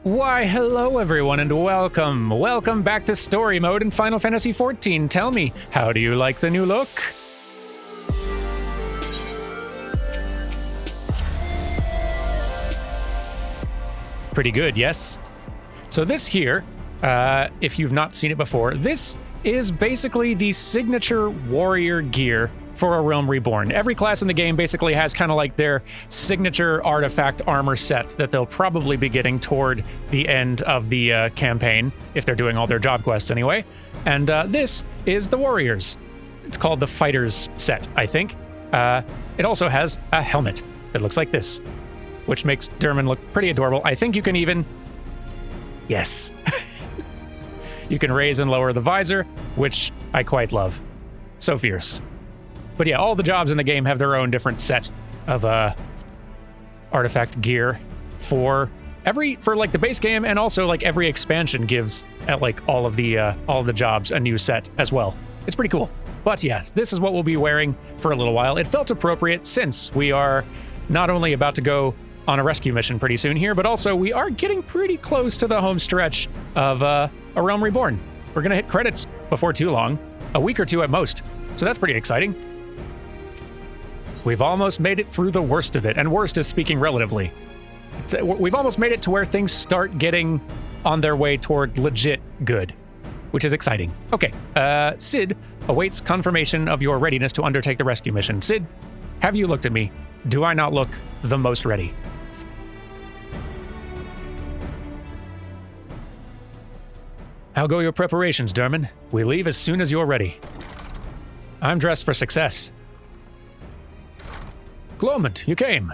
Why, hello everyone and welcome. Welcome back to Story Mode in Final Fantasy XIV. Tell me, how do you like the new look? Pretty good, yes? So this here, if you've not seen it before, this is basically the signature warrior gear for A Realm Reborn. Every class in the game basically has kind of like their signature artifact armor set that they'll probably be getting toward the end of the campaign, if they're doing all their job quests anyway. And this is the warriors. It's called the Fighters set, I think. It also has a helmet that looks like this, which makes Durmin look pretty adorable. I think you can even... Yes. You can raise and lower the visor, which I quite love. So fierce. But yeah, all the jobs in the game have their own different set of artifact gear for like the base game, and also like every expansion gives at like all of the jobs a new set as well. It's pretty cool. But yeah, this is what we'll be wearing for a little while. It felt appropriate since we are not only about to go on a rescue mission pretty soon here, but also we are getting pretty close to the home stretch of A Realm Reborn. We're gonna hit credits before too long, a week or two at most. So that's pretty exciting. We've almost made it through the worst of it, and worst is speaking relatively. We've almost made it to where things start getting on their way toward legit good, which is exciting. Okay, Cid awaits confirmation of your readiness to undertake the rescue mission. Cid, have you looked at me? Do I not look the most ready? How go your preparations, Durmin? We leave as soon as you're ready. I'm dressed for success. Glowment, you came.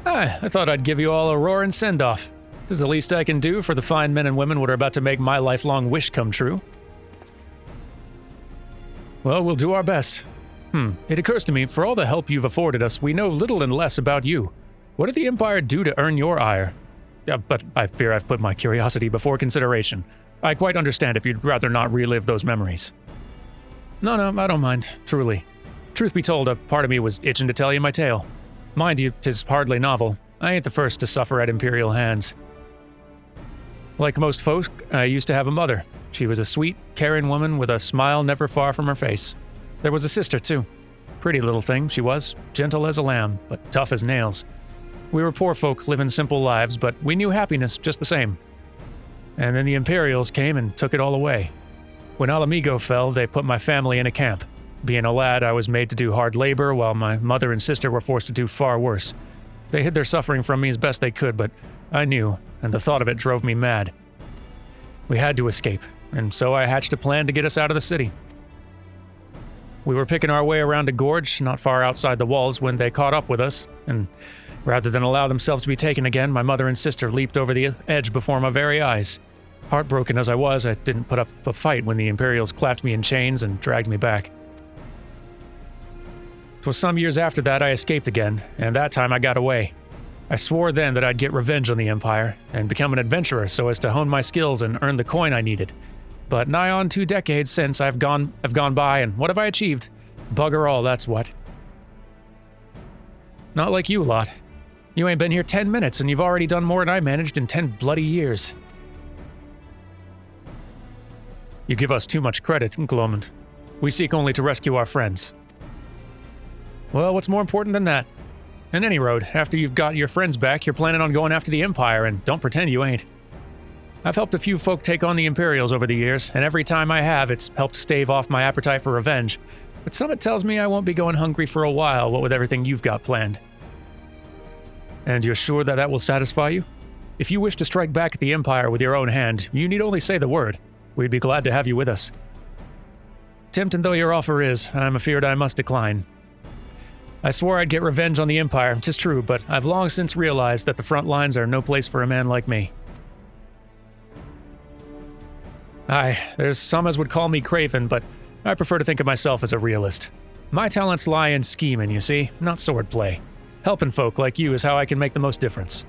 I thought I'd give you all a roaring send-off. This is the least I can do for the fine men and women what are about to make my lifelong wish come true. Well, we'll do our best. It occurs to me, for all the help you've afforded us, we know little and less about you. What did the Empire do to earn your ire? But I fear I've put my curiosity before consideration. I quite understand if you'd rather not relive those memories. No, I don't mind, truly. Truth be told, a part of me was itching to tell you my tale. Mind you, 'tis hardly novel. I ain't the first to suffer at Imperial hands. Like most folk, I used to have a mother. She was a sweet, caring woman with a smile never far from her face. There was a sister, too. Pretty little thing, she was, gentle as a lamb, but tough as nails. We were poor folk living simple lives, but we knew happiness just the same. And then the Imperials came and took it all away. When Alamigo fell, they put my family in a camp. Being a lad, I was made to do hard labor, while my mother and sister were forced to do far worse. They hid their suffering from me as best they could, but I knew, and the thought of it drove me mad. We had to escape, and so I hatched a plan to get us out of the city. We were picking our way around a gorge not far outside the walls when they caught up with us, and rather than allow themselves to be taken again, my mother and sister leaped over the edge before my very eyes. Heartbroken as I was, I didn't put up a fight when the Imperials clapped me in chains and dragged me back. 'Twas some years after that I escaped again, and that time I got away. I swore then that I'd get revenge on the Empire, and become an adventurer so as to hone my skills and earn the coin I needed. But nigh on 2 decades since I've gone by, and what have I achieved? Bugger all, that's what. Not like you lot. You ain't been here 10 minutes, and you've already done more than I managed in 10 bloody years. You give us too much credit, Glowment. We seek only to rescue our friends. Well, what's more important than that? In any road, after you've got your friends back, you're planning on going after the Empire, and don't pretend you ain't. I've helped a few folk take on the Imperials over the years, and every time I have, it's helped stave off my appetite for revenge. But something tells me I won't be going hungry for a while, what with everything you've got planned. And you're sure that that will satisfy you? If you wish to strike back at the Empire with your own hand, you need only say the word. We'd be glad to have you with us. Tempting though your offer is, I'm afeard I must decline. I swore I'd get revenge on the Empire, 'tis true, but I've long since realized that the front lines are no place for a man like me. Aye, there's some as would call me craven, but I prefer to think of myself as a realist. My talents lie in scheming, you see, not swordplay. Helping folk like you is how I can make the most difference.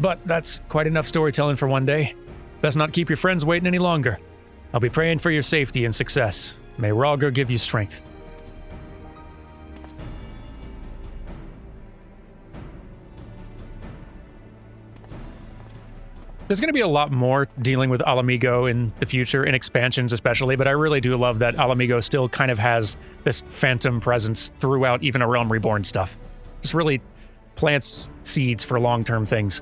But that's quite enough storytelling for one day. Best not keep your friends waiting any longer. I'll be praying for your safety and success. May Rhalgr give you strength. There's going to be a lot more dealing with Alamigo in the future, in expansions especially, but I really do love that Alamigo still kind of has this phantom presence throughout even a Realm Reborn stuff. Just really plants seeds for long-term things.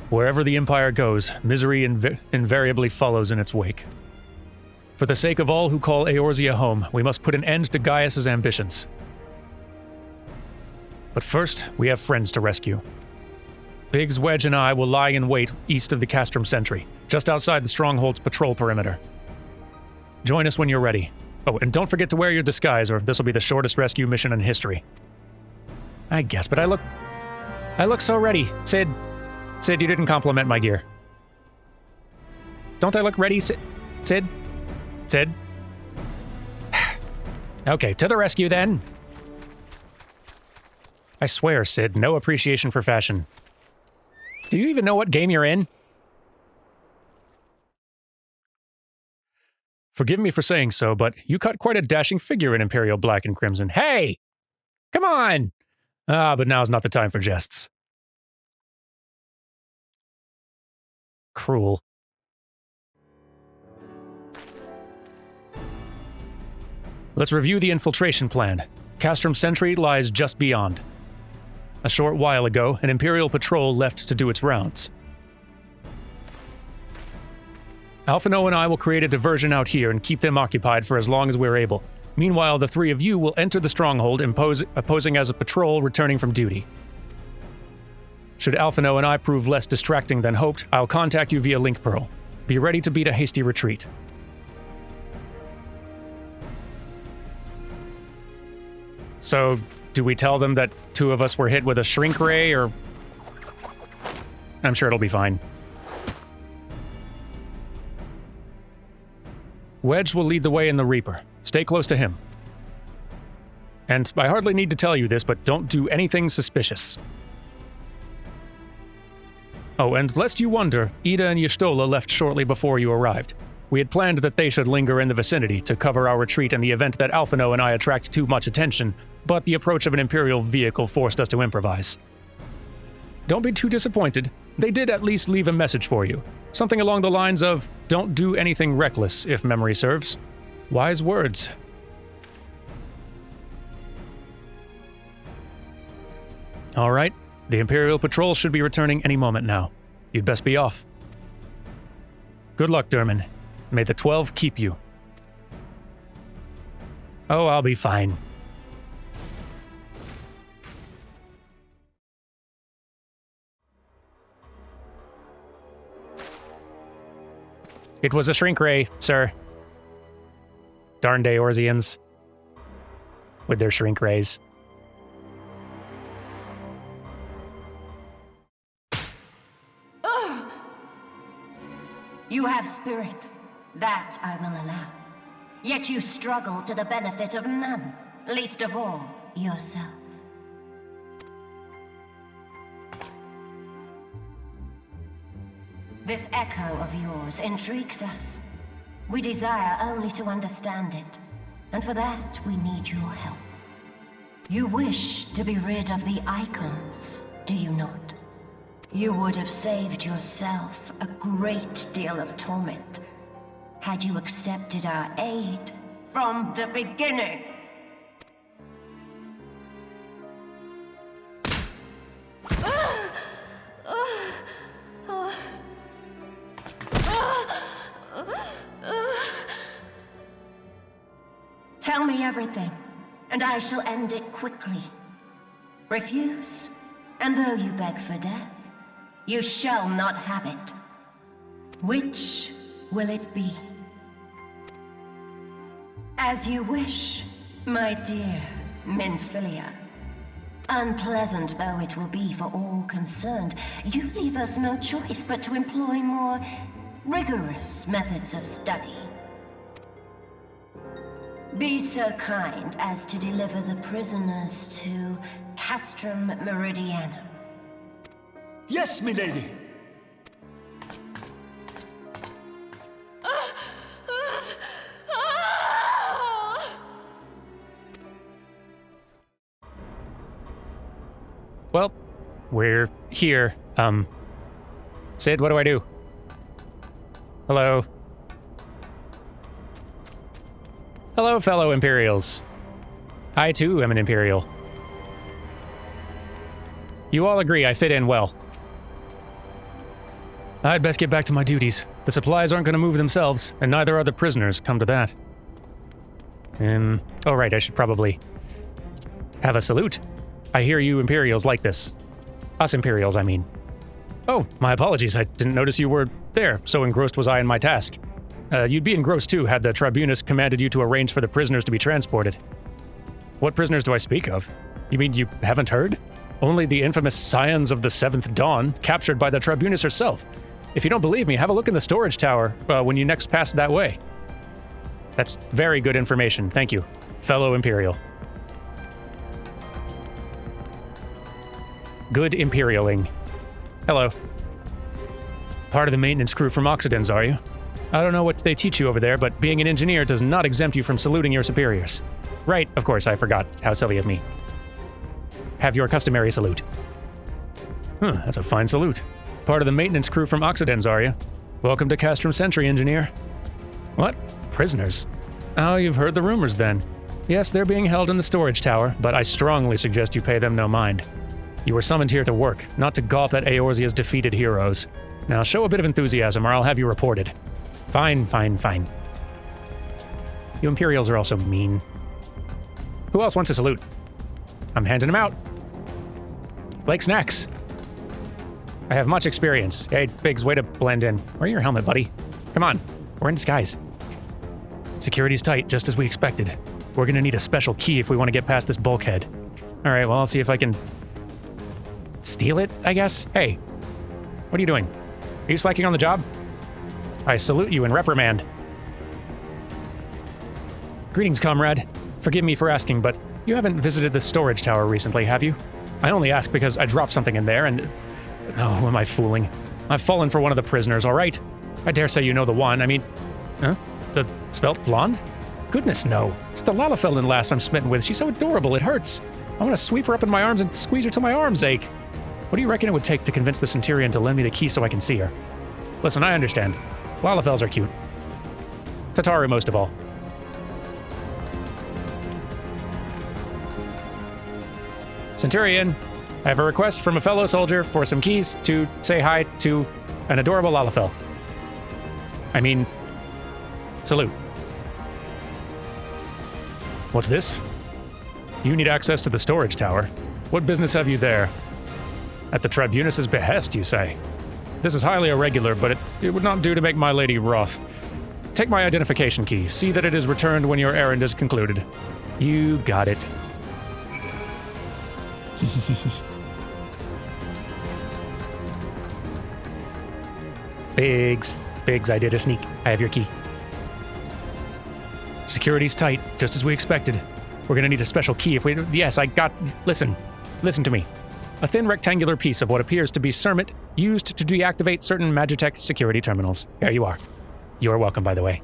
Wherever the Empire goes, misery invariably follows in its wake. For the sake of all who call Eorzea home, we must put an end to Gaius's ambitions. But first, we have friends to rescue. Biggs, Wedge, and I will lie in wait east of the Castrum Centri, just outside the Stronghold's patrol perimeter. Join us when you're ready. Oh, and don't forget to wear your disguise, or this will be the shortest rescue mission in history. I guess, but I look so ready. Sid, you didn't compliment my gear. Don't I look ready, Sid? Okay, to the rescue then. I swear, Sid, no appreciation for fashion. Do you even know what game you're in? Forgive me for saying so, but you cut quite a dashing figure in Imperial Black and Crimson. Hey! Come on! But now's not the time for jests. Cruel. Let's review the infiltration plan. Castrum Centri lies just beyond. A short while ago, an Imperial patrol left to do its rounds. Alphino and I will create a diversion out here and keep them occupied for as long as we're able. Meanwhile, the three of you will enter the stronghold, posing as a patrol returning from duty. Should Alphino and I prove less distracting than hoped, I'll contact you via Link Pearl. Be ready to beat a hasty retreat. So, do we tell them that two of us were hit with a shrink ray, or... I'm sure it'll be fine. Wedge will lead the way in the Reaper. Stay close to him. And I hardly need to tell you this, but don't do anything suspicious. Oh, and lest you wonder, Ida and Y'shtola left shortly before you arrived. We had planned that they should linger in the vicinity to cover our retreat in the event that Alphino and I attract too much attention, but the approach of an Imperial vehicle forced us to improvise. Don't be too disappointed. They did at least leave a message for you. Something along the lines of, don't do anything reckless, if memory serves. Wise words. All right, the Imperial patrol should be returning any moment now. You'd best be off. Good luck, Durmin. May the 12 keep you. Oh, I'll be fine. It was a shrink ray, sir. Darned Eorzeans. With their shrink rays. Ugh. You have spirit. That I will allow. Yet you struggle to the benefit of none, least of all yourself. This echo of yours intrigues us. We desire only to understand it, and for that we need your help. You wish to be rid of the icons, do you not? You would have saved yourself a great deal of torment had you accepted our aid from the beginning. Tell me everything, and I shall end it quickly. Refuse, and though you beg for death, you shall not have it. Which will it be? As you wish, my dear Minfilia. Unpleasant though it will be for all concerned, you leave us no choice but to employ more rigorous methods of study. Be so kind as to deliver the prisoners to Castrum Meridianum. Yes, milady! Well, we're here. Sid, what do I do? Hello? Hello, fellow Imperials. I, too, am an Imperial. You all agree I fit in well. I'd best get back to my duties. The supplies aren't going to move themselves, and neither are the prisoners, come to that. Oh right, I should probably have a salute. I hear you Imperials like this. Us Imperials, I mean. Oh, my apologies, I didn't notice you were there, so engrossed was I in my task. You'd be engrossed too had the Tribunus commanded you to arrange for the prisoners to be transported. What prisoners do I speak of? You mean you haven't heard? Only the infamous Scions of the Seventh Dawn, captured by the Tribunus herself. If you don't believe me, have a look in the storage tower when you next pass that way. That's very good information, thank you, fellow Imperial. Good Imperialing. Hello. Part of the maintenance crew from Oxidens, are you? I don't know what they teach you over there, but being an engineer does not exempt you from saluting your superiors. Right, of course, I forgot. How silly of me. Have your customary salute. That's a fine salute. Part of the maintenance crew from Oxidens, are you? Welcome to Castrum Centri, engineer. What? Prisoners? Oh, you've heard the rumors then. Yes, they're being held in the storage tower, but I strongly suggest you pay them no mind. You were summoned here to work, not to gawp at Eorzea's defeated heroes. Now show a bit of enthusiasm or I'll have you reported. Fine, fine, fine. You Imperials are also mean. Who else wants a salute? I'm handing them out. Like snacks. I have much experience. Hey, Biggs, way to blend in. Wear your helmet, buddy. Come on, we're in disguise. Security's tight, just as we expected. We're gonna need a special key if we want to get past this bulkhead. All right, well, I'll see if I can steal it, I guess? Hey, what are you doing? Are you slacking on the job? I salute you and reprimand. Greetings, comrade. Forgive me for asking, but you haven't visited the storage tower recently, have you? I only ask because I dropped something in there and... Oh, who am I fooling? I've fallen for one of the prisoners, all right? I dare say you know the one, I mean... Huh? The svelte blonde? Goodness, no. It's the Lalafelden lass I'm smitten with. She's so adorable, it hurts. I want to sweep her up in my arms and squeeze her till my arms ache. What do you reckon it would take to convince the Centurion to lend me the key so I can see her? Listen, I understand. Lalafels are cute. Tataru most of all. Centurion, I have a request from a fellow soldier for some keys to say hi to an adorable Lalafell. I mean, salute. What's this? You need access to the storage tower. What business have you there? At the Tribunus's behest, you say? This is highly irregular, but it would not do to make my lady wroth. Take my identification key. See that it is returned when your errand is concluded. You got it. Biggs, I did a sneak. I have your key. Security's tight, just as we expected. We're gonna need a special key if we... Yes, I got... Listen to me. A thin rectangular piece of what appears to be Cermet used to deactivate certain Magitech security terminals. There you are. You are welcome, by the way.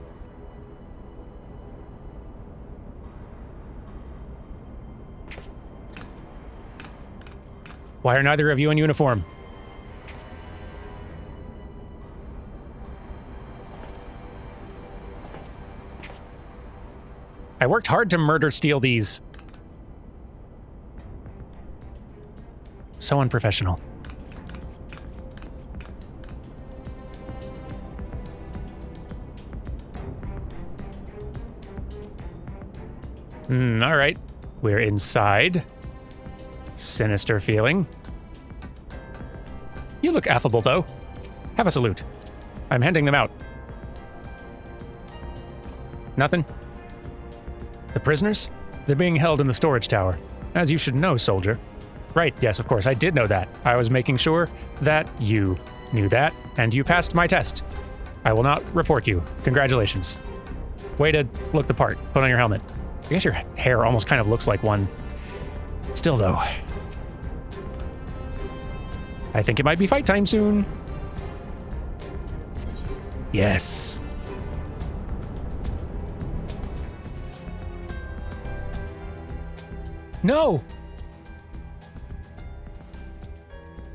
Why are neither of you in uniform? I worked hard to murder steal these. So unprofessional. All right. We're inside. Sinister feeling. You look affable, though. Have a salute. I'm handing them out. Nothing? The prisoners? They're being held in the storage tower. As you should know, soldier. Right, yes, of course, I did know that. I was making sure that you knew that, and you passed my test. I will not report you. Congratulations. Way to look the part. Put on your helmet. I guess your hair almost kind of looks like one. Still, though. I think it might be fight time soon. Yes. No!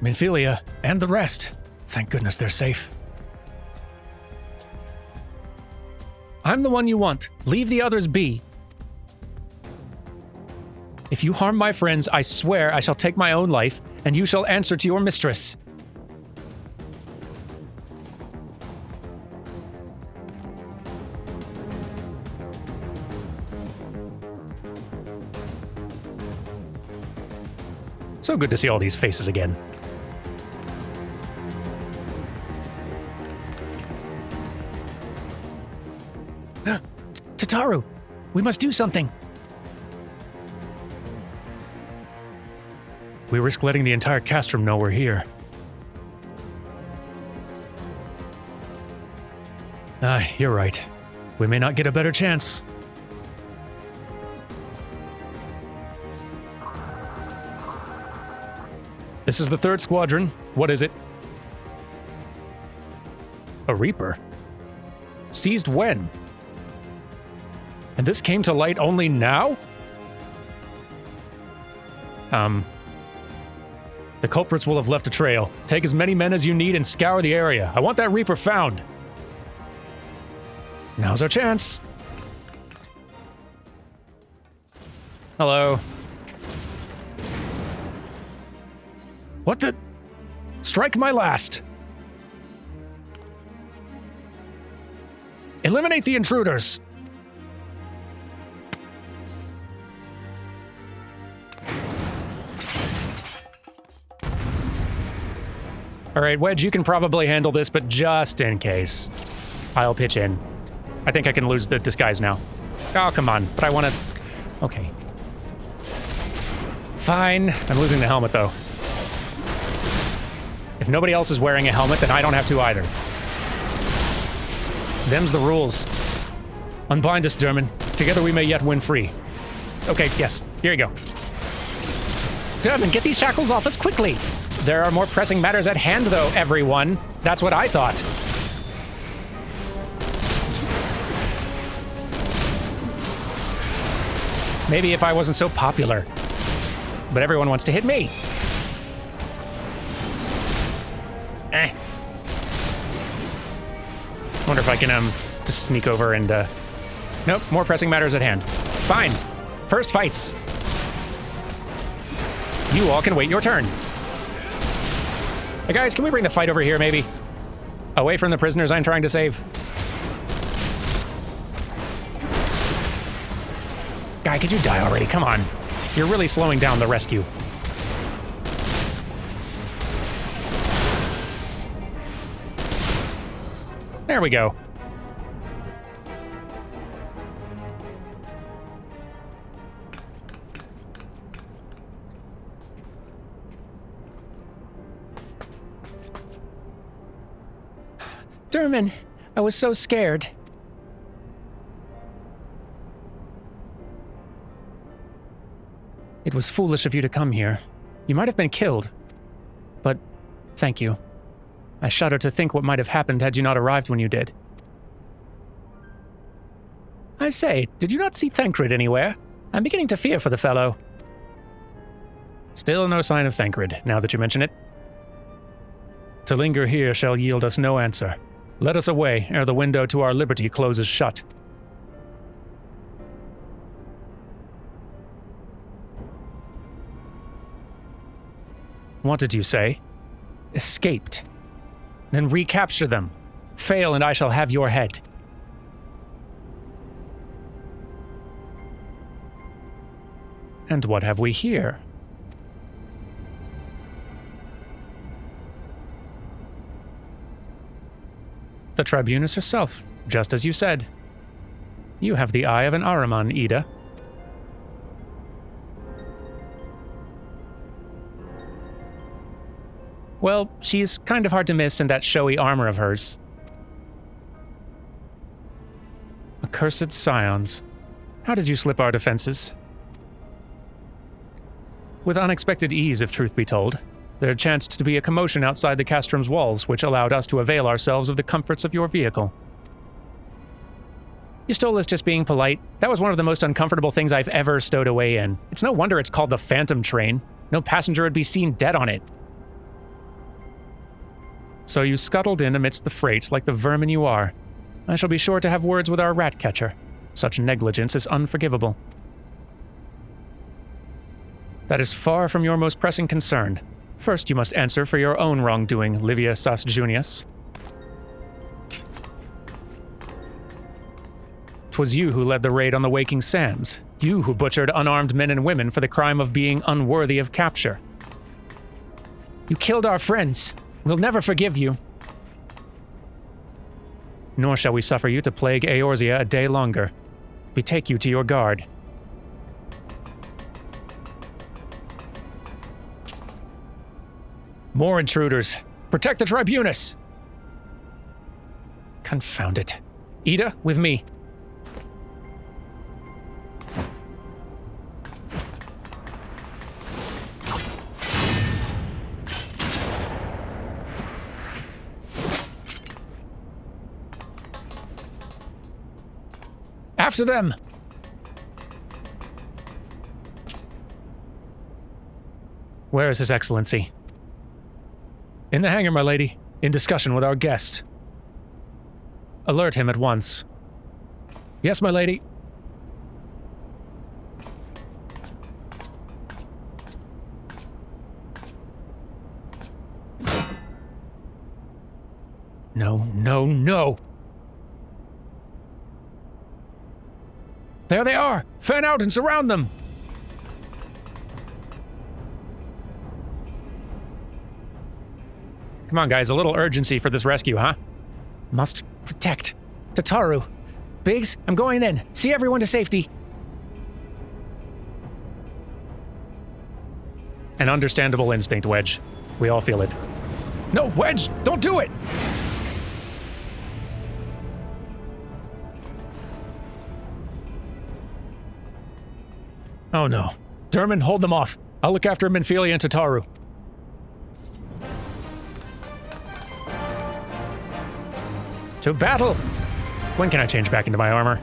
Minfilia and the rest, Thank goodness they're safe. I'm the one you want. Leave the others be. If you harm my friends, I swear I shall take my own life, and you shall answer to your mistress. So good to see all these faces again. Tataru, we must do something. We risk letting the entire Castrum know we're here. You're right. We may not get a better chance. This is the 3rd Squadron. What is it? A Reaper? Seized when? And this came to light only now? The culprits will have left a trail. Take as many men as you need and scour the area. I want that Reaper found. Now's our chance. Hello. What the? Strike my last. Eliminate the intruders. All right, Wedge, you can probably handle this, but just in case, I'll pitch in. I think I can lose the disguise now. Oh, come on, but I want to... Okay. Fine. I'm losing the helmet, though. If nobody else is wearing a helmet, then I don't have to either. Them's the rules. Unbind us, Durmin. Together we may yet win free. Okay, yes. Here you go. Durmin, get these shackles off us quickly! There are more pressing matters at hand, though, everyone. That's what I thought. Maybe if I wasn't so popular. But everyone wants to hit me. Wonder if I can, just sneak over and, Nope, more pressing matters at hand. Fine. First fights. You all can wait your turn. Hey guys, can we bring the fight over here, maybe? Away from the prisoners I'm trying to save. Guy, could you die already? Come on. You're really slowing down the rescue. There we go. Durmin, I was so scared. It was foolish of you to come here. You might have been killed. But thank you. I shudder to think what might have happened had you not arrived when you did. I say, did you not see Thancred anywhere? I'm beginning to fear for the fellow. Still no sign of Thancred, now that you mention it. To linger here shall yield us no answer. Let us away, ere the window to our liberty closes shut. What did you say? Escaped. Then recapture them. Fail and I shall have your head. And what have we here? The Tribunus herself, just as you said. You have the eye of an Ahriman, Ida. Well, she's kind of hard to miss in that showy armor of hers. Accursed scions. How did you slip our defenses? With unexpected ease, if truth be told. There chanced to be a commotion outside the Castrum's walls, which allowed us to avail ourselves of the comforts of your vehicle. You stole us just being polite. That was one of the most uncomfortable things I've ever stowed away in. It's no wonder it's called the Phantom Train. No passenger would be seen dead on it. So you scuttled in amidst the freight like the vermin you are. I shall be sure to have words with our rat catcher. Such negligence is unforgivable. That is far from your most pressing concern. First, you must answer for your own wrongdoing, Livia Sas Junius. 'Twas you who led the raid on the Waking Sands. You who butchered unarmed men and women for the crime of being unworthy of capture. You killed our friends. We'll never forgive you. Nor shall we suffer you to plague Eorzea a day longer. Betake you to your guard. More intruders. Protect the Tribunus! Confound it. Ida, with me. After them! Where is His Excellency? In the hangar, my lady, in discussion with our guest. Alert him at once. Yes, my lady. No, no, no! There they are! Fan out and surround them! Come on, guys, a little urgency for this rescue, huh? Must protect. Tataru. Biggs, I'm going in. See everyone to safety. An understandable instinct, Wedge. We all feel it. No, Wedge, don't do it! Oh no. Durmin, hold them off. I'll look after Minfilia and Tataru. To battle! When can I change back into my armor?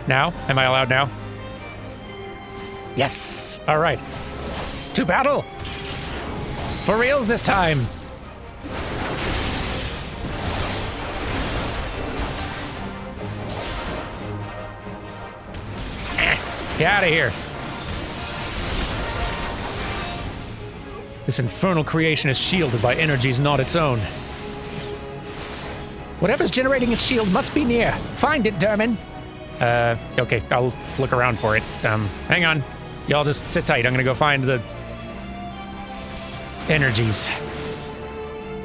Now? Am I allowed now? Yes! Alright. To battle! For reals this time! Get out of here! This infernal creation is shielded by energies not its own. Whatever's generating its shield must be near. Find it, Durmin. Okay, I'll look around for it. Hang on. Y'all just sit tight. I'm gonna go find the energies.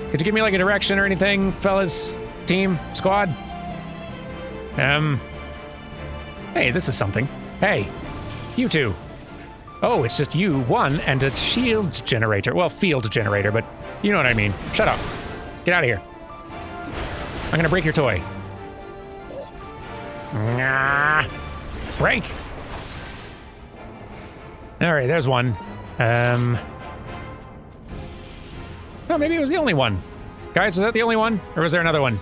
Could you give me like a direction or anything, fellas? Team? Squad? Hey, this is something. Hey, you two. Oh, it's just you, one, and a shield generator. Well, field generator, but you know what I mean. Shut up. Get out of here. I'm gonna break your toy. Nah. Break! Alright, there's one. Oh, maybe it was the only one. Guys, was that the only one? Or was there another one?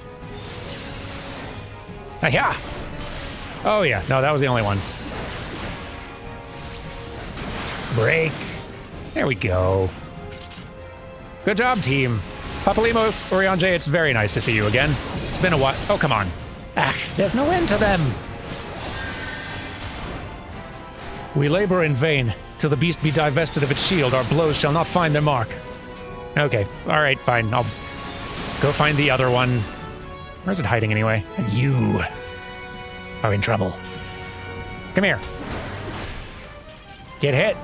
Ah-ya! Oh yeah, no, that was the only one. Break. There we go. Good job, team. Papalimo, Orionje, it's very nice to see you again. It's been a while. Oh, come on. Ah, there's no end to them. We labor in vain. Till the beast be divested of its shield, our blows shall not find their mark. Okay, alright, fine. I'll go find the other one. Where's it hiding anyway? And you are in trouble. Come here. Get hit.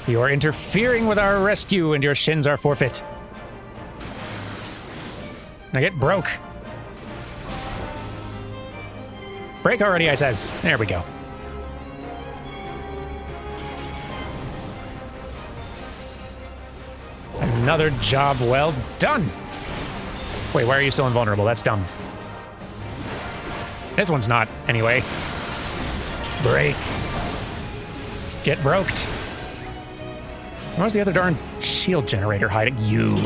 You are interfering with our rescue and your shins are forfeit. Now get broke. Break already, I says. There we go. Another job well done. Wait, why are you still invulnerable? That's dumb. This one's not, anyway. Break. Get broked. Where's the other darn shield generator hiding? You.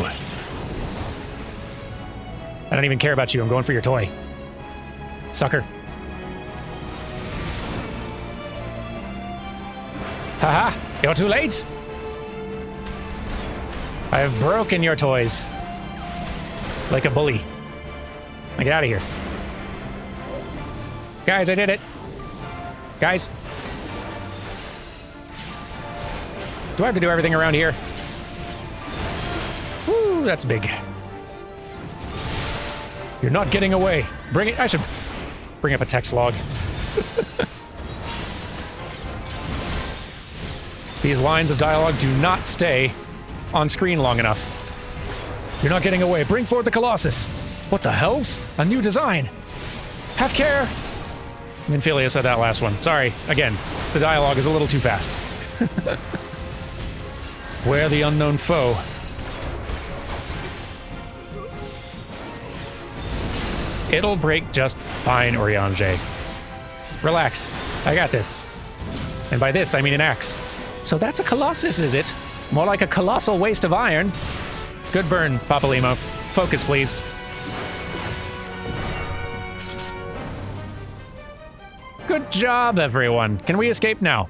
I don't even care about you. I'm going for your toy. Sucker. Haha, you're too late. I have broken your toys. Like a bully. Now get out of here. Guys, I did it. Guys. Do I have to do everything around here? Woo, that's big. You're not getting away. Bring it. I should bring up a text log. These lines of dialogue do not stay on screen long enough. You're not getting away. Bring forward the Colossus. What the hell's? A new design. Have care. Minfilia said that last one. Sorry. Again, the dialogue is a little too fast. Where the unknown foe? It'll break just fine, Oriange. Relax. I got this. And by this, I mean an axe. So that's a Colossus, is it? More like a colossal waste of iron. Good burn, Papalimo. Focus, please. Good job, everyone. Can we escape now?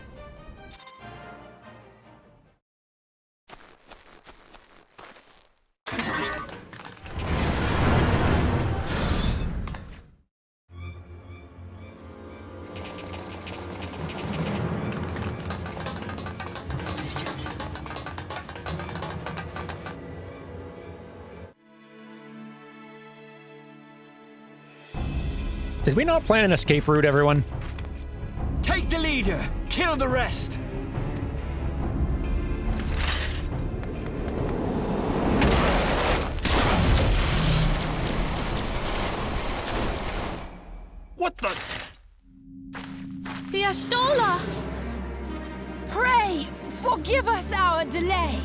Did we not plan an escape route, everyone? Take the leader, kill the rest. What the? The Ashtola! Pray, forgive us our delay.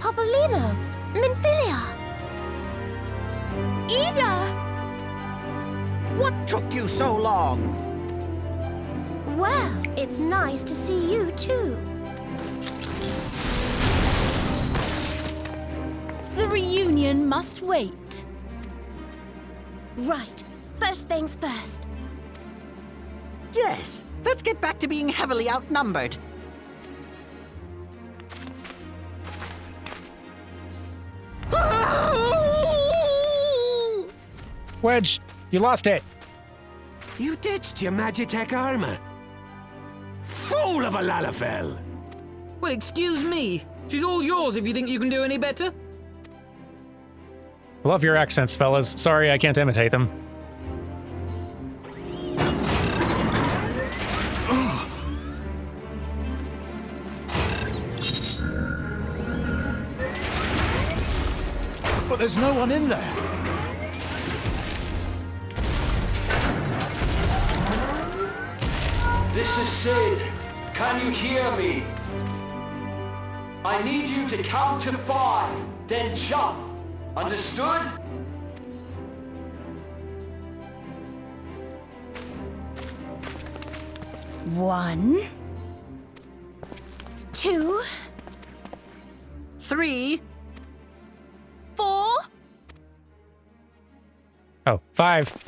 Papalimo, Minfilia. Ida! What took you so long? Well, it's nice to see you too. The reunion must wait. Right. First things first. Yes, let's get back to being heavily outnumbered. Wedge, you lost it. You ditched your Magitech armor. Fool of a Lalafell! Well, excuse me. She's all yours if you think you can do any better. Love your accents, fellas. Sorry, I can't imitate them. But there's no one in there. This is Sid. Can you hear me? I need you to count to 5, then jump. Understood? One, 2, 3. 4. Oh, 5.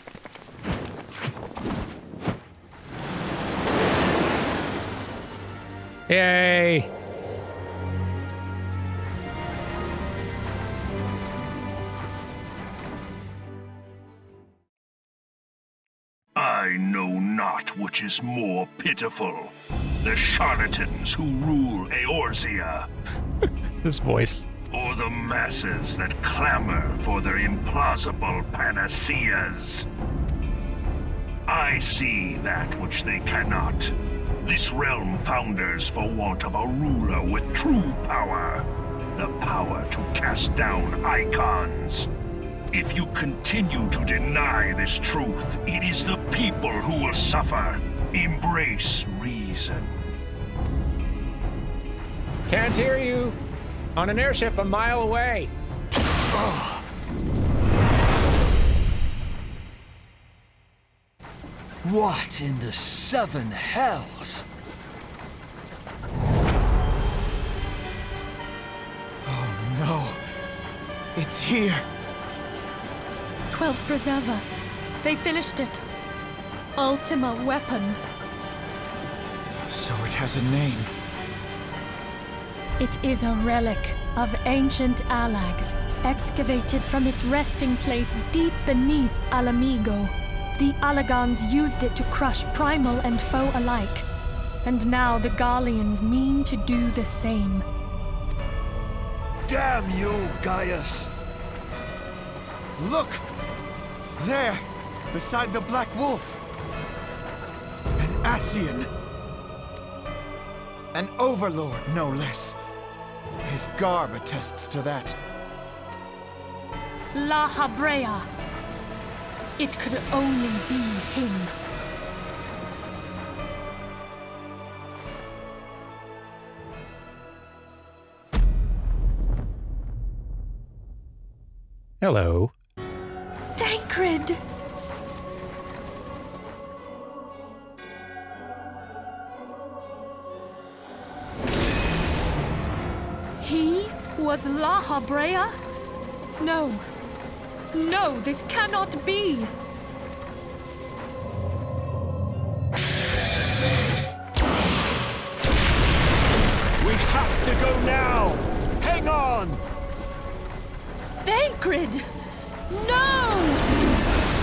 Yay! I know not which is more pitiful, the charlatans who rule Eorzea, This voice. or the masses that clamor for their implausible panaceas. I see that which they cannot. This realm founders for want of a ruler with true power. The power to cast down icons. If you continue to deny this truth, it is the people who will suffer. Embrace reason. Can't hear you. On an airship a mile away. What in the 7 hells? Oh no. It's here. 12 preserve us. They finished it. Ultima weapon. So it has a name. It is a relic of ancient Alag, excavated from its resting place deep beneath Alamigo. The Alagons used it to crush primal and foe alike, and now the Garleans mean to do the same. Damn you, Gaius! Look! There, beside the Black Wolf. An Ascian. An overlord, no less. His garb attests to that. La Habrea. It could only be him. Hello. Thancred! He was La Habrea? No. No, this cannot be! We have to go now! Hang on! Thancred! No!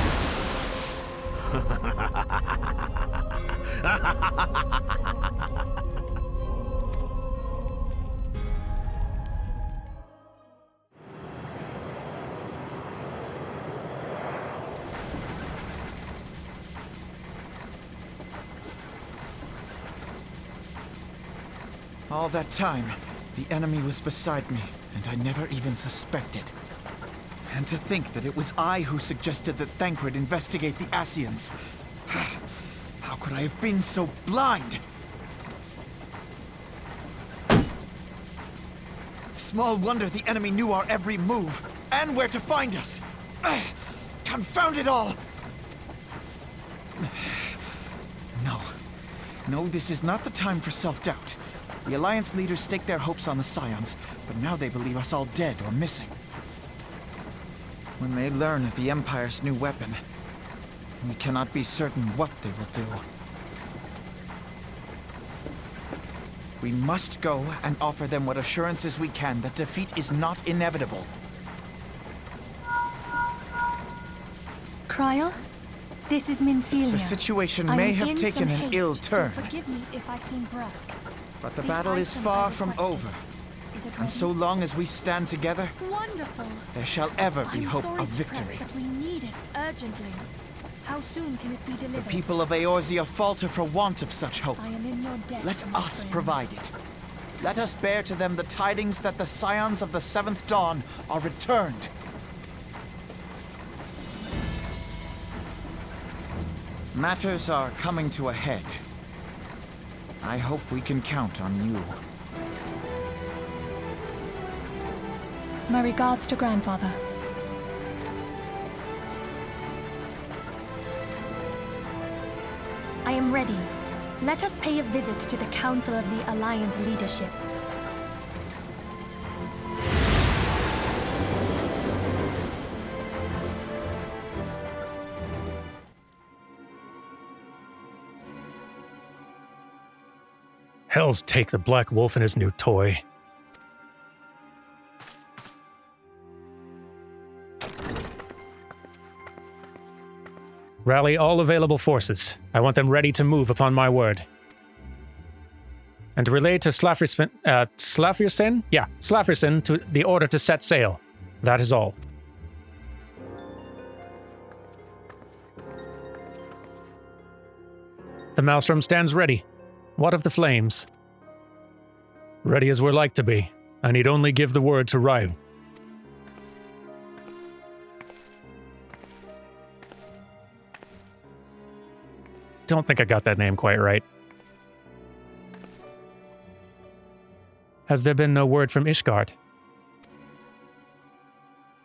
All that time, the enemy was beside me, and I never even suspected. And to think that it was I who suggested that Thancred investigate the Ascians. How could I have been so blind? Small wonder the enemy knew our every move, and where to find us. Confound it all! No, this is not the time for self-doubt. The Alliance leaders staked their hopes on the Scions, but now they believe us all dead or missing. When they learn of the Empire's new weapon, we cannot be certain what they will do. We must go and offer them what assurances we can that defeat is not inevitable. Kryl, this is Minfilia. The situation I may am have in taken some an haste, ill so turn, forgive me if I seem brusque. but the The battle is item far I from requested. over. Is it And so ready? long as we stand together, Wonderful. there shall ever be I'm hope sorry of to victory. press, but we need it urgently. How soon can it be The delivered? people of Eorzea falter for want of such hope. I am in your debt. Let my us friend. provide it. Let us bear to them the tidings that the Scions of the Seventh Dawn are returned. Matters are coming to a head. I hope we can count on you. My regards to grandfather. I am ready. Let us pay a visit to the Council of the Alliance leadership. Hells take the Black Wolf and his new toy. Rally all available forces. I want them ready to move upon my word. And relay to Slafirsen to the order to set sail. That is all. The Maelstrom stands ready. What of the flames? Ready as we're like to be. I need only give the word to Ryu. Don't think I got that name quite right. Has there been no word from Ishgard?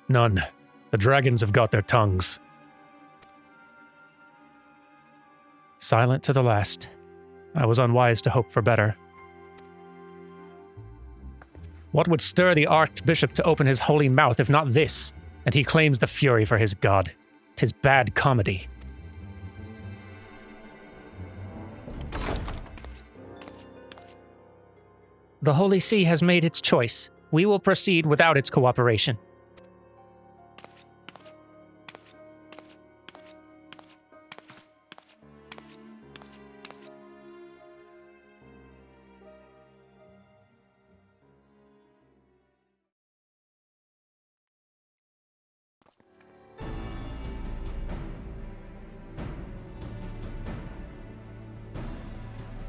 None. The dragons have got their tongues. Silent to the last. I was unwise to hope for better. What would stir the Archbishop to open his holy mouth if not this? And he claims the fury for his god. 'Tis bad comedy. The Holy See has made its choice. We will proceed without its cooperation.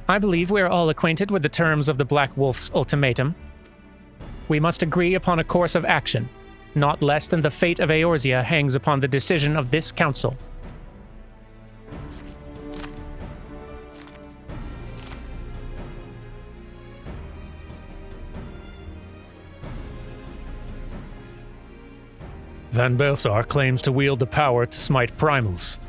I believe we are all acquainted with the terms of the Black Wolf's ultimatum. We must agree upon a course of action. Not less than the fate of Eorzea hangs upon the decision of this council. Van Belsar claims to wield the power to smite primals.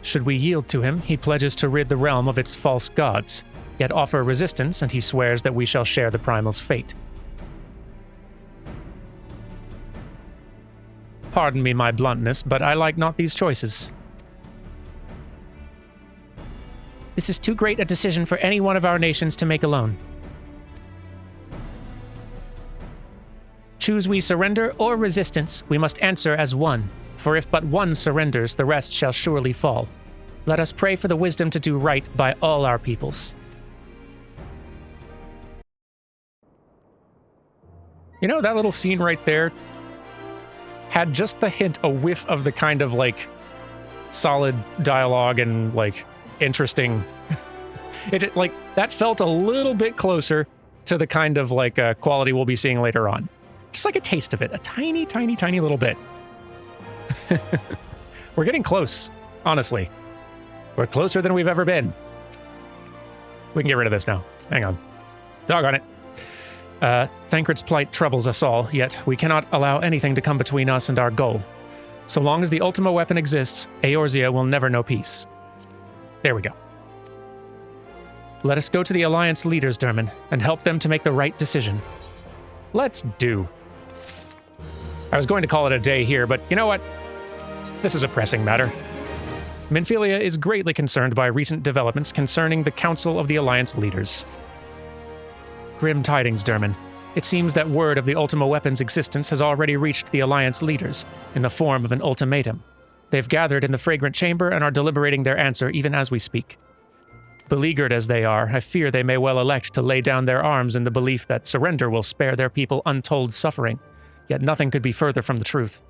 Should we yield to him, he pledges to rid the realm of its false gods, yet offer resistance, and he swears that we shall share the primal's fate. Pardon me my bluntness, but I like not these choices. This is too great a decision for any one of our nations to make alone. Choose we surrender or resistance, we must answer as one. For if but one surrenders, the rest shall surely fall. Let us pray for the wisdom to do right by all our peoples. You know, that little scene right there had just the hint, a whiff of the kind of, like, solid dialogue and, like, interesting... like, that felt a little bit closer to the kind of, like, quality we'll be seeing later on. Just like a taste of it. A tiny, tiny, tiny little bit. We're getting close, honestly. We're closer than we've ever been. We can get rid of this now. Hang on. Doggone it. Thancred's plight troubles us all, yet we cannot allow anything to come between us and our goal. So long as the Ultima weapon exists, Eorzea will never know peace. There we go. Let us go to the Alliance leaders, Durmin, and help them to make the right decision. Let's do. I was going to call it a day here, but you know what? This is a pressing matter. Minfilia is greatly concerned by recent developments concerning the Council of the Alliance leaders. Grim tidings, Durmin. It seems that word of the Ultima weapon's existence has already reached the Alliance leaders, in the form of an ultimatum. They've gathered in the Fragrant Chamber and are deliberating their answer even as we speak. Beleaguered as they are, I fear they may well elect to lay down their arms in the belief that surrender will spare their people untold suffering, yet nothing could be further from the truth.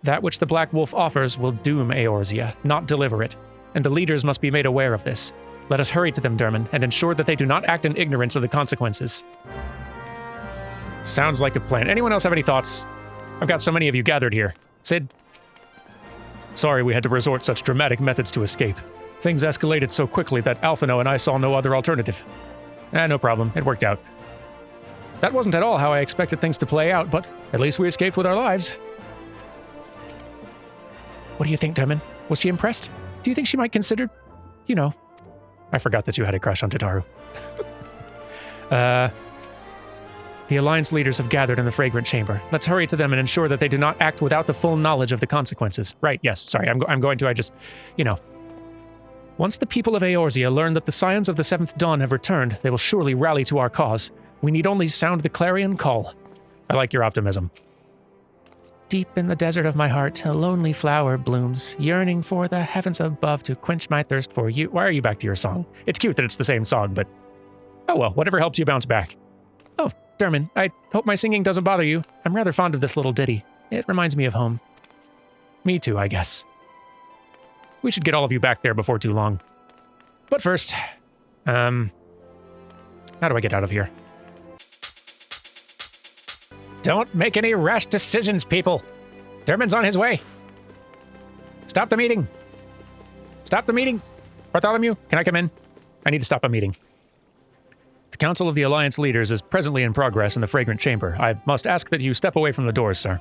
That which the Black Wolf offers will doom Eorzea, not deliver it, and the leaders must be made aware of this. Let us hurry to them, Durmin, and ensure that they do not act in ignorance of the consequences. Sounds like a plan. Anyone else have any thoughts? I've got so many of you gathered here. Sid? Sorry we had to resort such dramatic methods to escape. Things escalated so quickly that Alphino and I saw no other alternative. No problem. It worked out. That wasn't at all how I expected things to play out, but at least we escaped with our lives. What do you think, Durmin? Was she impressed? Do you think she might consider... You know... I forgot that you had a crush on Tataru. The Alliance leaders have gathered in the Fragrant Chamber. Let's hurry to them and ensure that they do not act without the full knowledge of the consequences. Right, yes, sorry, I'm going to, you know... Once the people of Eorzea learn that the Scions of the Seventh Dawn have returned, they will surely rally to our cause. We need only sound the clarion call. I like your optimism. Deep in the desert of my heart, a lonely flower blooms, yearning for the heavens above to quench my thirst for you. Why are you back to your song? It's cute that it's the same song, but... Oh well, whatever helps you bounce back. Oh, Durmin, I hope my singing doesn't bother you. I'm rather fond of this little ditty. It reminds me of home. Me too, I guess. We should get all of you back there before too long. But first, how do I get out of here? Don't make any rash decisions, people. Durmin's on his way. Stop the meeting. Stop the meeting. Bartholomew, can I come in? I need to stop a meeting. The Council of the Alliance Leaders is presently in progress in the Fragrant Chamber. I must ask that you step away from the doors, sir.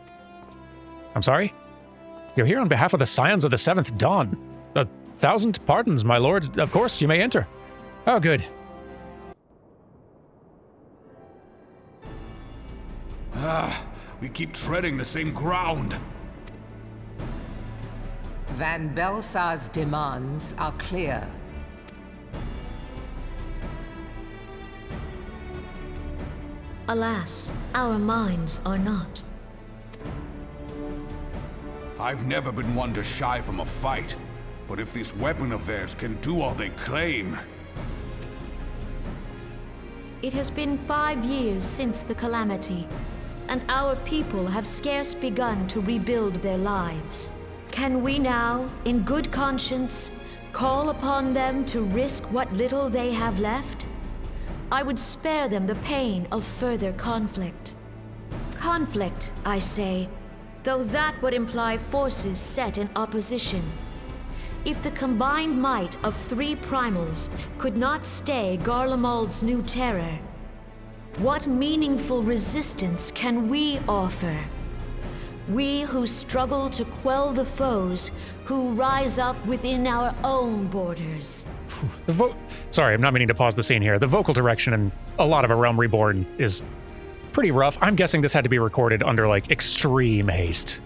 I'm sorry? You're here on behalf of the Scions of the Seventh Dawn. 1,000 pardons, my lord. Of course, you may enter. Oh, good. We keep treading the same ground. Van Belsar's demands are clear. Alas, our minds are not. I've never been one to shy from a fight, but if this weapon of theirs can do all they claim... It has been 5 years since the calamity, and our people have scarce begun to rebuild their lives. Can we now, in good conscience, call upon them to risk what little they have left? I would spare them the pain of further conflict. Conflict, I say, though that would imply forces set in opposition. If the combined might of 3 primals could not stay Garlemald's new terror, what meaningful resistance can we offer? We who struggle to quell the foes who rise up within our own borders. Sorry, I'm not meaning to pause the scene here. The vocal direction in a lot of A Realm Reborn is pretty rough. I'm guessing this had to be recorded under, like, extreme haste.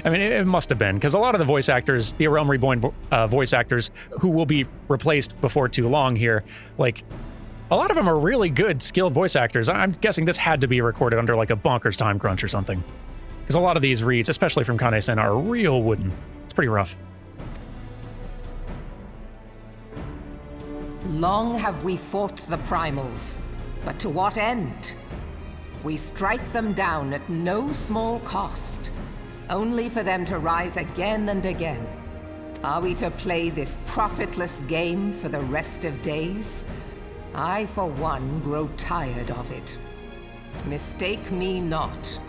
I mean, it must have been, because a lot of the voice actors, the A Realm Reborn voice actors, who will be replaced before too long here, like, a lot of them are really good, skilled voice actors. I'm guessing this had to be recorded under, like, a bonkers time crunch or something. Because a lot of these reads, especially from Kane-sen, are real wooden. It's pretty rough. Long have we fought the primals, but to what end? We strike them down at no small cost, only for them to rise again and again. Are we to play this profitless game for the rest of days? I, for one, grow tired of it. Mistake me not.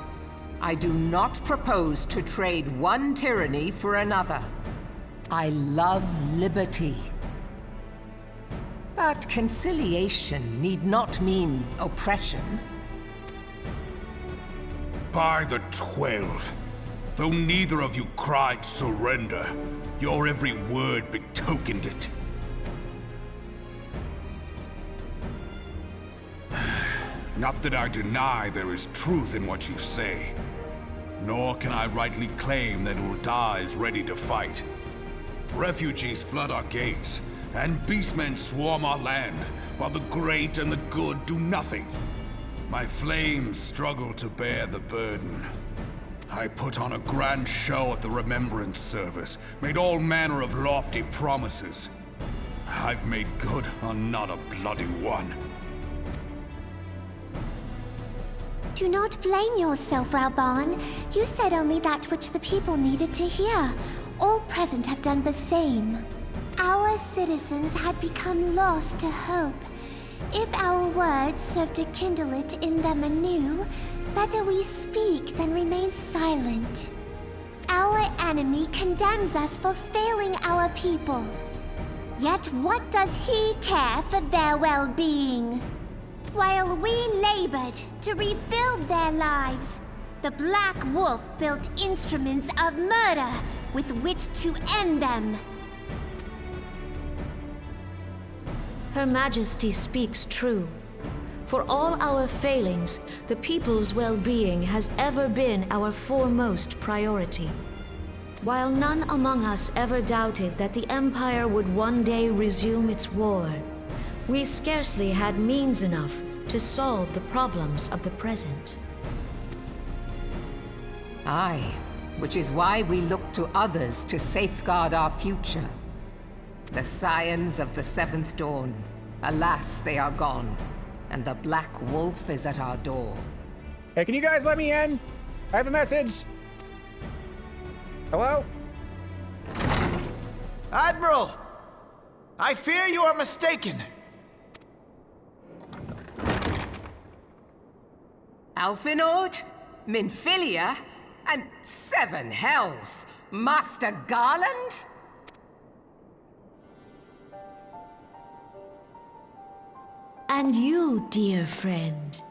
I do not propose to trade one tyranny for another. I love liberty. But conciliation need not mean oppression. By the 12, though neither of you cried surrender, your every word betokened it. Not that I deny there is truth in what you say, nor can I rightly claim that Ul'dah is ready to fight. Refugees flood our gates, and beastmen swarm our land, while the great and the good do nothing. My flames struggle to bear the burden. I put on a grand show at the Remembrance Service, made all manner of lofty promises. I've made good on not a bloody one. Do not blame yourself, Reborn. You said only that which the people needed to hear. All present have done the same. Our citizens had become lost to hope. If our words serve to kindle it in them anew, better we speak than remain silent. Our enemy condemns us for failing our people. Yet what does he care for their well-being? While we labored to rebuild their lives, the Black Wolf built instruments of murder with which to end them. Her Majesty speaks true. For all our failings, the people's well-being has ever been our foremost priority. While none among us ever doubted that the Empire would one day resume its war, we scarcely had means enough to solve the problems of the present. Aye, which is why we look to others to safeguard our future. The scions of the Seventh Dawn. Alas, they are gone, and the Black Wolf is at our door. Hey, can you guys let me in? I have a message. Hello? Admiral! I fear you are mistaken. Alphinord, Minfilia, and 7 hells, Master Garland? And you, dear friend.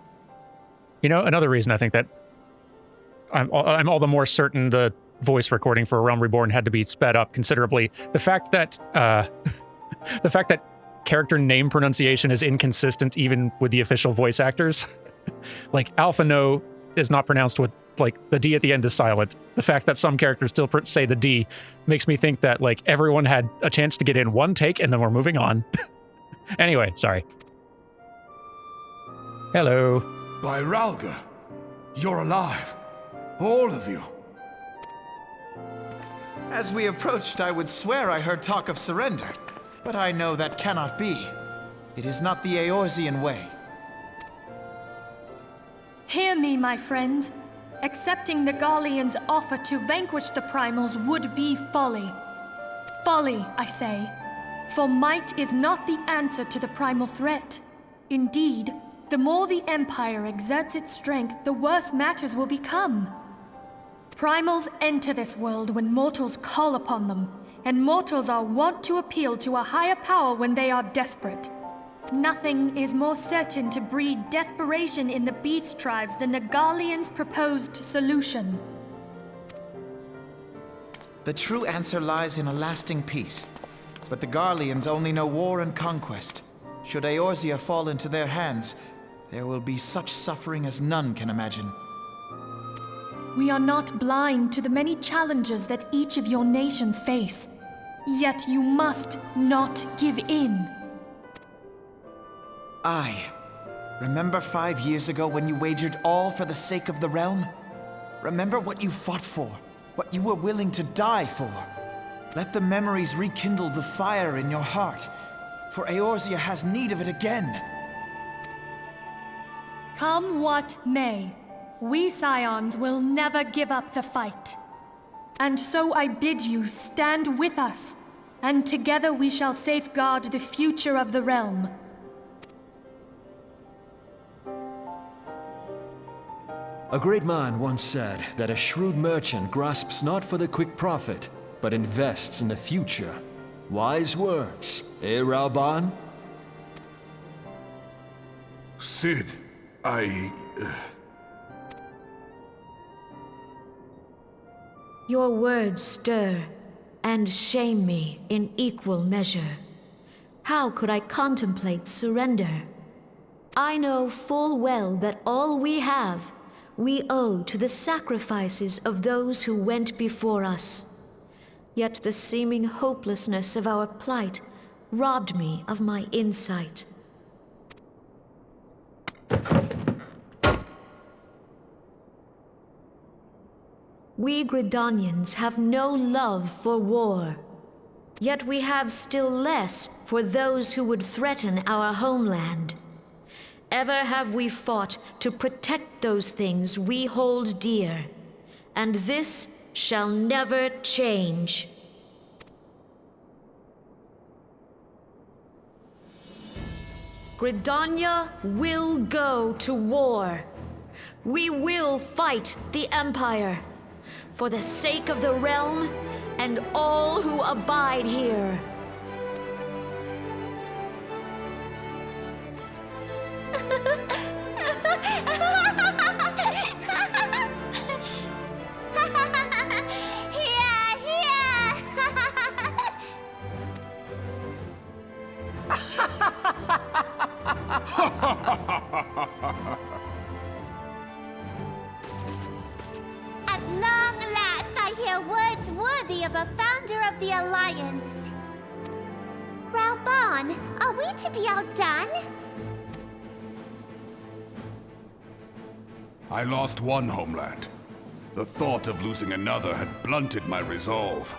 You know, another reason I think that I'm all the more certain the voice recording for A Realm Reborn had to be sped up considerably. The fact that character name pronunciation is inconsistent even with the official voice actors. Like, Alpha No is not pronounced with, like, the D at the end is silent. The fact that some characters still say the D makes me think that, like, everyone had a chance to get in one take and then we're moving on. Anyway, sorry. Hello. By Ralga, you're alive. All of you. As we approached, I would swear I heard talk of surrender, but I know that cannot be. It is not the Eorzean way. Hear me, my friends. Accepting the Garlean's offer to vanquish the Primals would be folly. Folly, I say. For might is not the answer to the primal threat. Indeed, the more the Empire exerts its strength, the worse matters will become. Primals enter this world when mortals call upon them, and mortals are wont to appeal to a higher power when they are desperate. Nothing is more certain to breed desperation in the beast tribes than the Garlean's proposed solution. The true answer lies in a lasting peace. But the Garleans only know war and conquest. Should Eorzea fall into their hands, there will be such suffering as none can imagine. We are not blind to the many challenges that each of your nations face. Yet you must not give in. Remember 5 years ago when you wagered all for the sake of the realm? Remember what you fought for, what you were willing to die for. Let the memories rekindle the fire in your heart, for Eorzea has need of it again. Come what may, we Scions will never give up the fight. And so I bid you stand with us, and together we shall safeguard the future of the realm. A great man once said that a shrewd merchant grasps not for the quick profit, but invests in the future. Wise words, eh, Ralban? Sid, Your words stir and shame me in equal measure. How could I contemplate surrender? I know full well that all we have, we owe to the sacrifices of those who went before us. Yet the seeming hopelessness of our plight robbed me of my insight. We Gridanians have no love for war, yet we have still less for those who would threaten our homeland. Ever have we fought to protect those things we hold dear, and this shall never change. Gridania will go to war. We will fight the Empire for the sake of the realm and all who abide here. At long last, I hear words worthy of a founder of the Alliance. Ralban, are we to be outdone? I lost one homeland. The thought of losing another had blunted my resolve.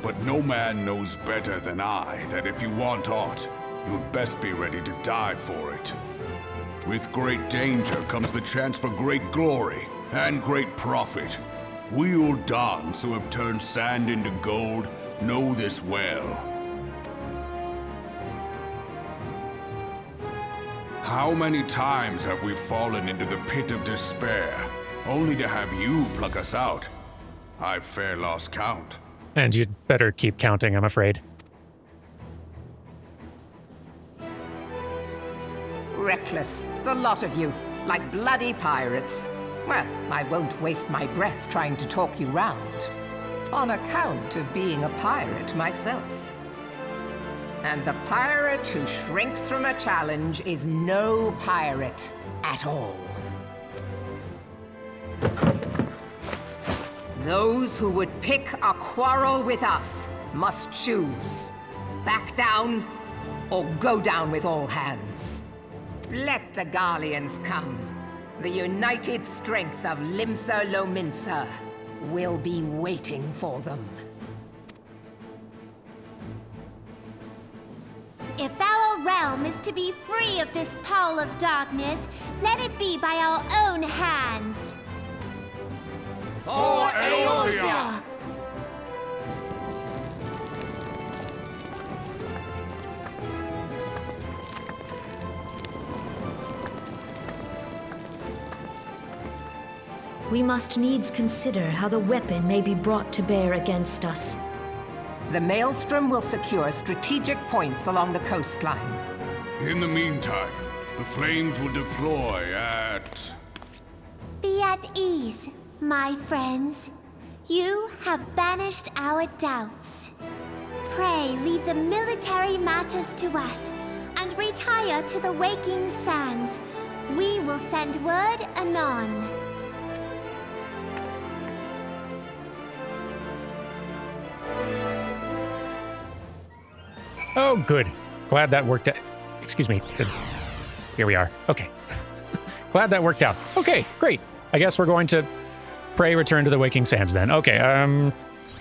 But no man knows better than I that if you want aught, you'd best be ready to die for it. With great danger comes the chance for great glory and great profit. We Uldans who have turned sand into gold know this well. How many times have we fallen into the pit of despair, only to have you pluck us out? I've fair lost count. And you'd better keep counting, I'm afraid. Reckless, the lot of you, like bloody pirates. Well, I won't waste my breath trying to talk you round, on account of being a pirate myself. And the pirate who shrinks from a challenge is no pirate at all. Those who would pick a quarrel with us must choose. Back down, or go down with all hands. Let the Garleans come. The united strength of Limsa Lominsa will be waiting for them. If our realm is to be free of this pall of darkness, let it be by our own hands. For Eorzea! We must needs consider how the weapon may be brought to bear against us. The Maelstrom will secure strategic points along the coastline. In the meantime, the flames will deploy at... Be at ease, my friends. You have banished our doubts. Pray leave the military matters to us, and retire to the waking sands. We will send word anon. Oh, good. Glad that worked out. Excuse me. Good. Here we are. Okay. Glad that worked out. Okay, great. I guess we're going to pray return to the waking sands then. Okay, I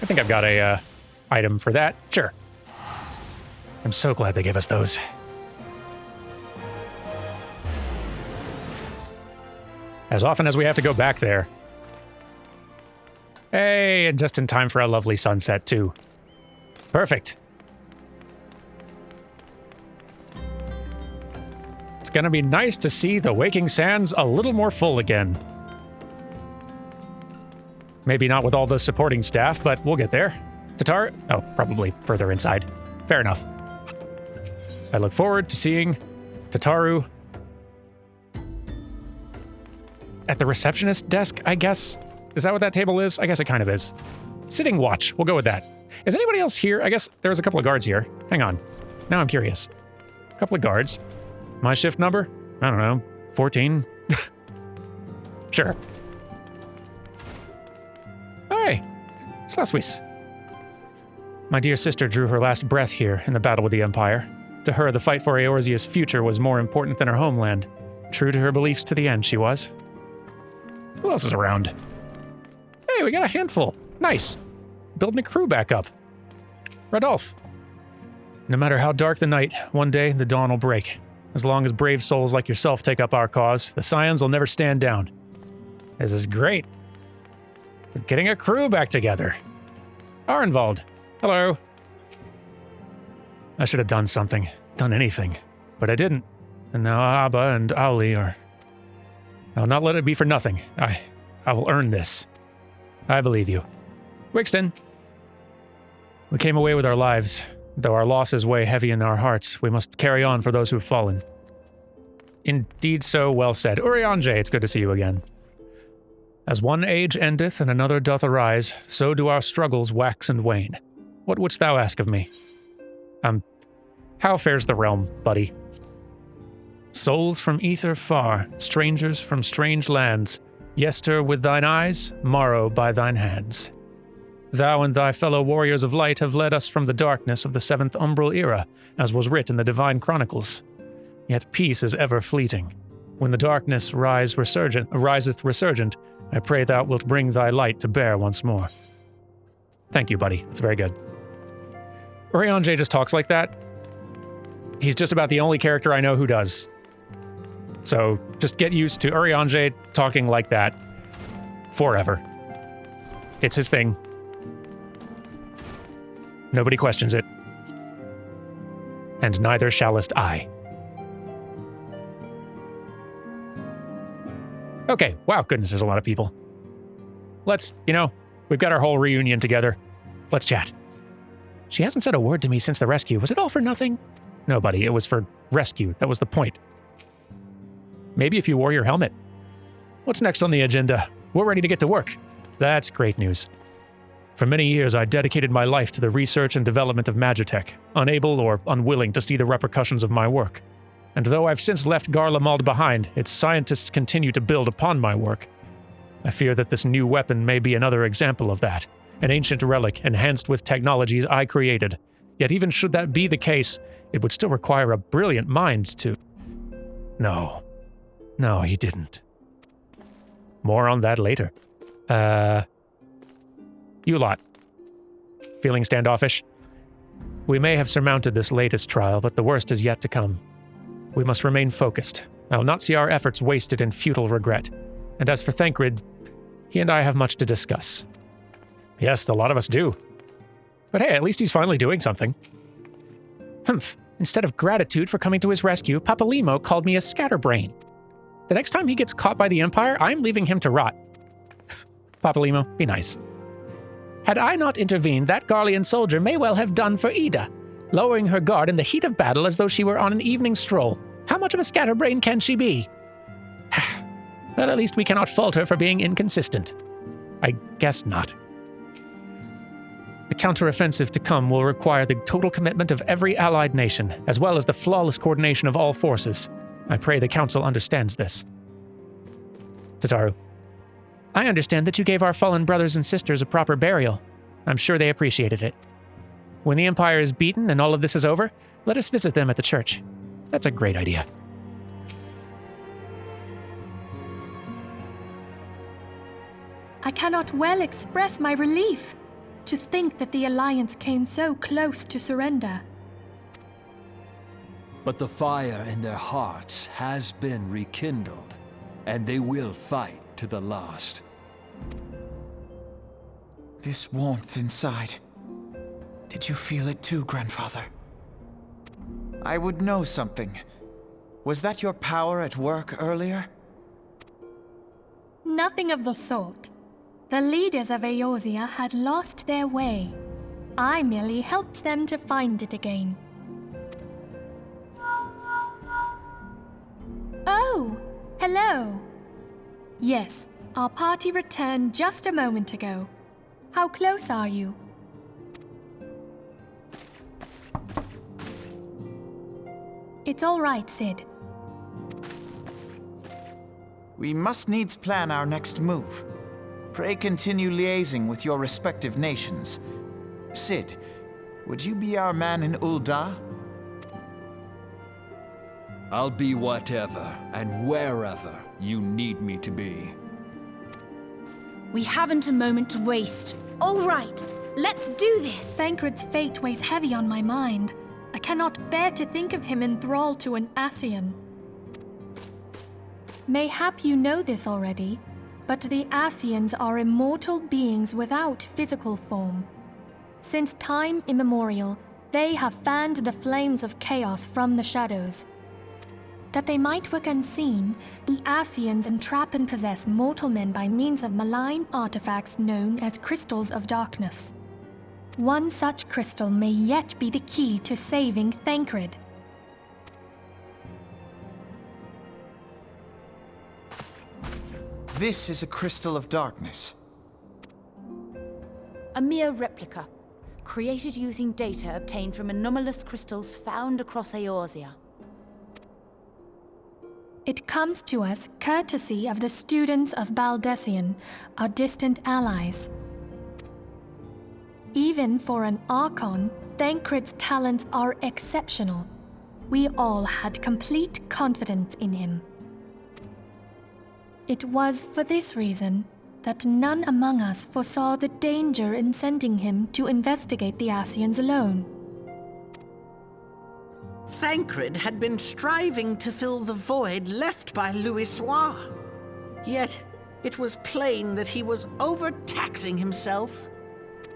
think I've got a item for that. Sure. I'm so glad they gave us those. As often as we have to go back there. Hey, and just in time for a lovely sunset too. Perfect. It's gonna be nice to see the waking sands a little more full again. Maybe not with all the supporting staff, but we'll get there. Tatar? Oh, probably further inside. Fair enough. I look forward to seeing Tataru at the receptionist desk, I guess. Is that what that table is? I guess it kind of is. Sitting watch. We'll go with that. Is anybody else here? I guess there's a couple of guards here. Hang on. Now I'm curious. A couple of guards. My shift number? I don't know. 14? Sure. Hey, Slaswis. My dear sister drew her last breath here in the battle with the Empire. To her, the fight for Eorzea's future was more important than her homeland. True to her beliefs to the end, she was. Who else is around? Hey, we got a handful. Nice. Building a crew back up. Radolf. No matter how dark the night, one day the dawn will break. As long as brave souls like yourself take up our cause, the Scions will never stand down. This is great. We're getting a crew back together. Arenvald. Hello. I should have done something. Done anything. But I didn't. And now Abba and Auli are... I'll not let it be for nothing. I will earn this. I believe you. Wixton. We came away with our lives. Though our losses weigh heavy in our hearts, we must carry on for those who've fallen. Indeed so, well said. Urianger, it's good to see you again. As one age endeth and another doth arise, so do our struggles wax and wane. What wouldst thou ask of me? How fares the realm, buddy? Souls from ether far, strangers from strange lands, yester with thine eyes, morrow by thine hands. Thou and thy fellow warriors of light have led us from the darkness of the 7th Umbral era, as was writ in the Divine Chronicles. Yet peace is ever fleeting. When the darkness riseth resurgent, I pray thou wilt bring thy light to bear once more. Thank you, buddy. It's very good. Urianger just talks like that. He's just about the only character I know who does. So just get used to Urianger talking like that forever. It's his thing. Nobody questions it. And neither shallest I. Okay, wow, goodness, there's a lot of people. Let's, we've got our whole reunion together. Let's chat. She hasn't said a word to me since the rescue. Was it all for nothing? No, buddy, it was for rescue. That was the point. Maybe if you wore your helmet. What's next on the agenda? We're ready to get to work. That's great news. For many years, I dedicated my life to the research and development of Magitech, unable or unwilling to see the repercussions of my work. And though I've since left Garlemald behind, its scientists continue to build upon my work. I fear that this new weapon may be another example of that, an ancient relic enhanced with technologies I created. Yet even should that be the case, it would still require a brilliant mind to... No, he didn't. More on that later. You lot. Feeling standoffish? We may have surmounted this latest trial, but the worst is yet to come. We must remain focused. I will not see our efforts wasted in futile regret. And as for Thancred, he and I have much to discuss. Yes, a lot of us do. But hey, at least he's finally doing something. Humph. Instead of gratitude for coming to his rescue, Papalimo called me a scatterbrain. The next time he gets caught by the Empire, I'm leaving him to rot. Papalimo, be nice. Had I not intervened, that Garlean soldier may well have done for Ida, lowering her guard in the heat of battle as though she were on an evening stroll. How much of a scatterbrain can she be? Well, at least we cannot fault her for being inconsistent. I guess not. The counteroffensive to come will require the total commitment of every allied nation, as well as the flawless coordination of all forces. I pray the Council understands this. Tataru. I understand that you gave our fallen brothers and sisters a proper burial. I'm sure they appreciated it. When the Empire is beaten and all of this is over, let us visit them at the church. That's a great idea. I cannot well express my relief to think that the Alliance came so close to surrender. But the fire in their hearts has been rekindled, and they will fight to the last. This warmth inside. Did you feel it too, Grandfather? I would know something. Was that your power at work earlier? Nothing of the sort. The leaders of Eorzea had lost their way. I merely helped them to find it again. Oh, hello. Yes, our party returned just a moment ago. How close are you? It's all right, Sid. We must needs plan our next move. Pray continue liaising with your respective nations. Sid, would you be our man in Ul'dah? I'll be whatever and wherever you need me to be. We haven't a moment to waste. All right, let's do this! Thancred's fate weighs heavy on my mind. I cannot bear to think of him in thrall to an Ascian. Mayhap you know this already, but the Ascians are immortal beings without physical form. Since time immemorial, they have fanned the flames of chaos from the shadows. That they might work unseen, the Ascians entrap and possess mortal men by means of malign artifacts known as crystals of darkness. One such crystal may yet be the key to saving Thancred. This is a crystal of darkness. A mere replica, created using data obtained from anomalous crystals found across Eorzea. It comes to us courtesy of the students of Baldessian, our distant allies. Even for an Archon, Thancred's talents are exceptional. We all had complete confidence in him. It was for this reason that none among us foresaw the danger in sending him to investigate the Ascians alone. Thancred had been striving to fill the void left by Louisoix. Yet, it was plain that he was overtaxing himself.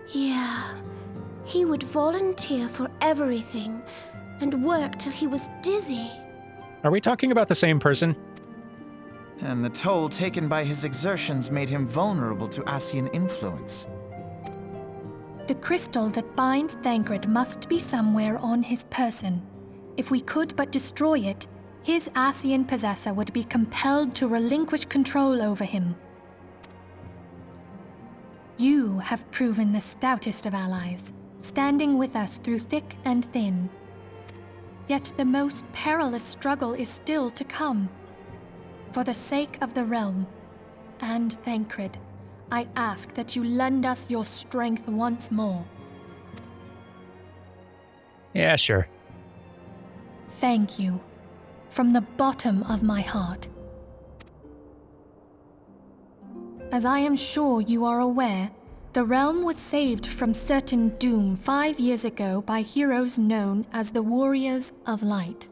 Yeah, he would volunteer for everything and work till he was dizzy. Are we talking about the same person? And the toll taken by his exertions made him vulnerable to Ascian influence. The crystal that binds Thancred must be somewhere on his person. If we could but destroy it, his Ascian possessor would be compelled to relinquish control over him. You have proven the stoutest of allies, standing with us through thick and thin. Yet the most perilous struggle is still to come. For the sake of the realm and Thancred, I ask that you lend us your strength once more. Yeah, sure. Thank you, from the bottom of my heart. As I am sure you are aware, the realm was saved from certain doom 5 years ago by heroes known as the Warriors of Light.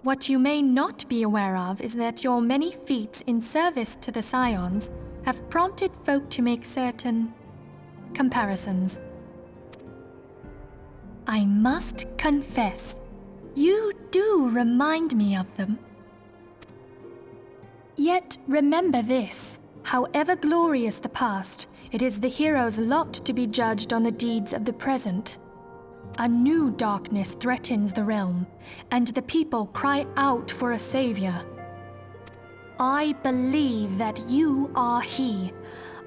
What you may not be aware of is that your many feats in service to the Scions have prompted folk to make certain comparisons. I must confess, you do remind me of them. Yet remember this, however glorious the past, it is the hero's lot to be judged on the deeds of the present. A new darkness threatens the realm, and the people cry out for a savior. I believe that you are he,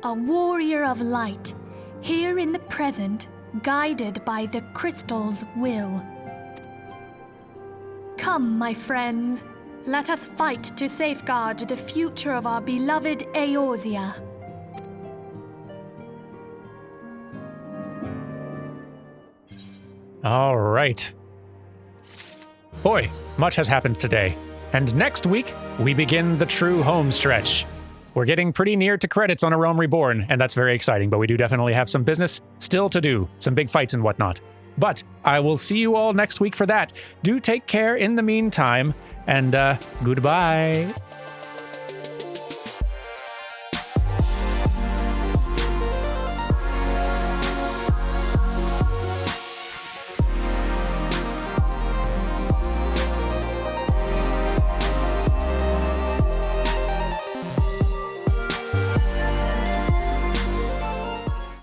a warrior of light, here in the present, guided by the crystal's will. Come, my friends, let us fight to safeguard the future of our beloved Eorzea. All right. Boy, much has happened today. And next week, we begin the true home stretch. We're getting pretty near to credits on A Realm Reborn, and that's very exciting, but we do definitely have some business still to do, some big fights and whatnot. But I will see you all next week for that. Do take care in the meantime, and goodbye.